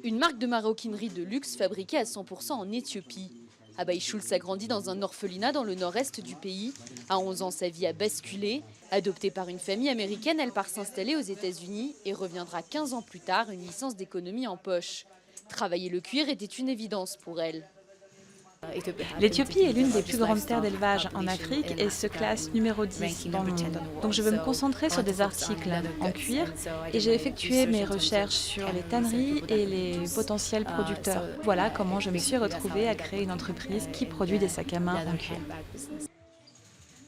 Une marque de maroquinerie de luxe fabriquée à 100% en Éthiopie. Abay Schulz a grandi dans un orphelinat dans le nord-est du pays. À 11 ans, sa vie a basculé. Adoptée par une famille américaine, elle part s'installer aux États-Unis et reviendra 15 ans plus tard, une licence d'économie en poche. Travailler le cuir était une évidence pour elle. L'Éthiopie est l'une des plus grandes terres d'élevage en Afrique et se classe numéro 10 dans le monde. Donc je veux me concentrer sur des articles en cuir et j'ai effectué mes recherches sur les tanneries et les potentiels producteurs. Voilà comment je me suis retrouvée à créer une entreprise qui produit des sacs à main en cuir.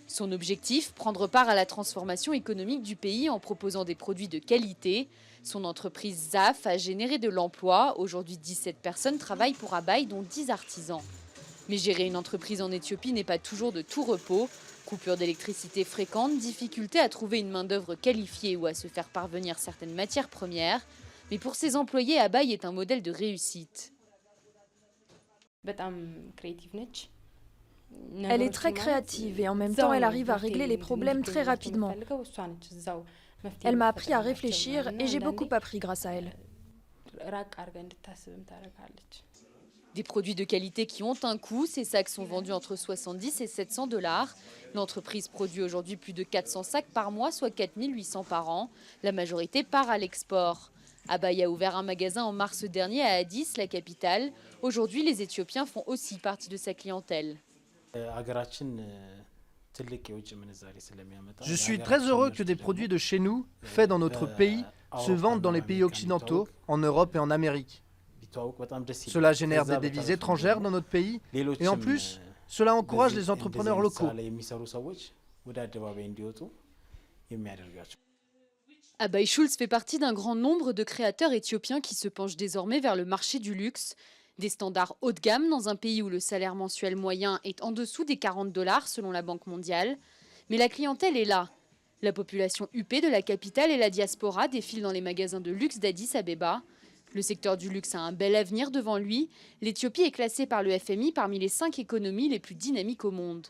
Son objectif, prendre part à la transformation économique du pays en proposant des produits de qualité. Son entreprise ZAF a généré de l'emploi. Aujourd'hui, 17 personnes travaillent pour Abay, dont 10 artisans. Mais gérer une entreprise en Éthiopie n'est pas toujours de tout repos. Coupure d'électricité fréquente, difficulté à trouver une main-d'œuvre qualifiée ou à se faire parvenir certaines matières premières. Mais pour ses employés, Abay est un modèle de réussite. Elle est très créative et en même temps elle arrive à régler les problèmes très rapidement. Elle m'a appris à réfléchir et j'ai beaucoup appris grâce à elle. Des produits de qualité qui ont un coût, ces sacs sont vendus entre 70 et 700 $. L'entreprise produit aujourd'hui plus de 400 sacs par mois, soit 4800 par an. La majorité part à l'export. Abay a ouvert un magasin en mars dernier à Addis, la capitale. Aujourd'hui, les Éthiopiens font aussi partie de sa clientèle. Je suis très heureux que des produits de chez nous, faits dans notre pays, se vendent dans les pays occidentaux, en Europe et en Amérique. Cela génère des devises étrangères dans notre pays et en plus, cela encourage les entrepreneurs locaux. Abay Schulz fait partie d'un grand nombre de créateurs éthiopiens qui se penchent désormais vers le marché du luxe. Des standards haut de gamme dans un pays où le salaire mensuel moyen est en dessous des 40 $ selon la Banque mondiale. Mais la clientèle est là. La population huppée de la capitale et la diaspora défilent dans les magasins de luxe d'Addis Abeba. Le secteur du luxe a un bel avenir devant lui. L'Éthiopie est classée par le FMI parmi les 5 économies les plus dynamiques au monde.